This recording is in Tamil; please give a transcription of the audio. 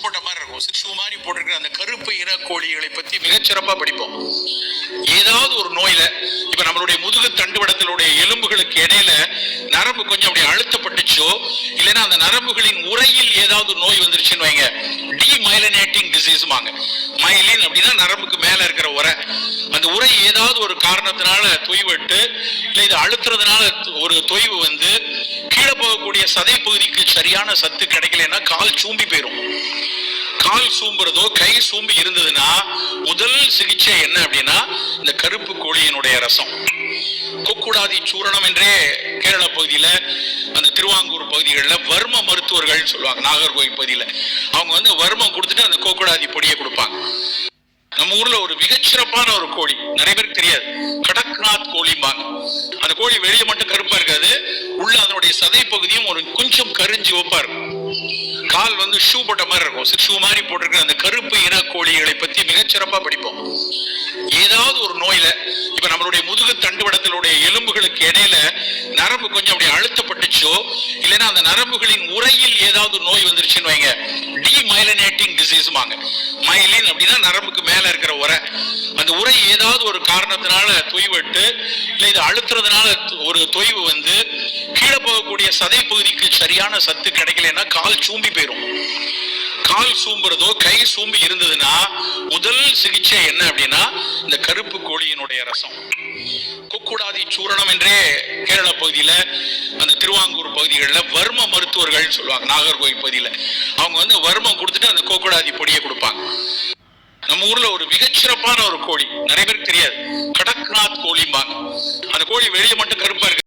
போட்ட மாதிரி இருக்கும். ஷூ மாதிரி போட்டிருக்கிற அந்த கருப்பு இன கோழிகளை பத்தி மிகச்சிறப்பா படிப்போம். ஏதாவது ஒரு நோயில இப்ப நம்மளுடைய முதுகு தண்டுவடத்திலுடைய எலும்புகளுக்கு இடையில நரம்பு கொஞ்சம் அப்படி அழுத்தப்பட்டுச்சோ, இல்லைன்னா அந்த நரம்புகளின் உரையில் ஏதாவது நோய் வந்துருச்சுன்னு வைங்க, டிமைலினேட்டிங் டிசீஸ் வாங்க. மைலின் அப்படின்னா நரம்புக்கு மேல இருக்கிற உரை. அந்த உரை ஏதாவது ஒரு காரணத்தினால தொய்வட்டு, இல்லை இது அழுத்துறதுனால ஒரு தொய்வு வந்து கீழே போகக்கூடிய சதை பகுதிக்கு சரியான சத்து கிடைக்கலன்னா கால் சூம்பி போயிடும். கால் சூம்புறதோ கை சூம்பி இருந்ததுன்னா முதல் சிகிச்சை என்ன அப்படின்னா இந்த கருப்பு கோழியினுடைய ரசம். கொக்குடாதி சூரணம் என்றே கேரள பகுதியில, அந்த திருவாங்கூர் பகுதிகளில் வர்ம மருத்துவர்கள் சொல்லுவாங்க. நாகர்கோவில் பகுதியில அவங்க வந்து வர்மம் கொடுத்துட்டு அந்த கொக்குடாதி பொடியை கொடுப்பாங்க. நம்ம ஊர்ல ஒரு மிகச்சிறப்பான ஒரு கோழி நிறைய பேருக்கு தெரியாது, கடக்நாத் கோழிம்பாங்க. அந்த கோழி வெளியே மட்டும் கருப்பா இருக்காது, உள்ள அதனுடைய சதை பகுதியும் ஒரு கொஞ்சம் கரிஞ்சு ஒப்பா இருக்கும். கால் வந்து ஷூ போட்ட மாதிரி இருக்கும். ஷூ மாதிரி போட்டிருக்கிற அந்த கருப்பு இன கோழிகளை பத்தி மிகச்சிறப்பா படிப்போம். ஏதாவது ஒரு நோயில இப்ப நம்மளுடைய முதுகு தண்டுவடத்திலுடைய எலும்புகளுக்கு இடையில நரம்பு கொஞ்சம் அப்படி அழுத்தப்பட்டுச்சோ, இல்லைன்னா அந்த நரம்புகளின் உரையில் ஏதாவது நோய் வந்துருச்சுன்னு வைங்க, டிமைலினேட்டிங் டிசீஸ் வாங்க. மைலின் அப்படின்னா நரம்புக்கு மேல இருக்கிற உரை. அந்த உரை ஏதாவது ஒரு காரணத்தினால தொய்வட்டு, இல்லை இது அழுத்துறதுனால ஒரு தொய்வு வந்து கீழே போகக்கூடிய சதை பகுதிக்கு சரியான சத்து கிடைக்கலன்னா கால் சூம்பி போயிடும். கால் சூம்புறதோ கை சூம்பி இருந்ததுன்னா முதல் சிகிச்சை என்ன அப்படின்னா இந்த கருப்பு கோழியினுடைய ரசம். கொக்குடாதி சூரணம் என்றே கேரள பகுதியில, அந்த திருவாங்கூர் பகுதிகளில் வர்ம மருத்துவர்கள் சொல்லுவாங்க. நாகர்கோவில் பகுதியில அவங்க வந்து வர்மம் கொடுத்துட்டு அந்த கொக்குடாதி பொடியை கொடுப்பாங்க. நம்ம ஊர்ல ஒரு மிகச்சிறப்பான ஒரு கோழி நிறைய பேருக்கு தெரியாது, கடக்நாத் கோழிம்பாங்க. அந்த கோழி வெளியே மட்டும் கருப்பா இருக்கு.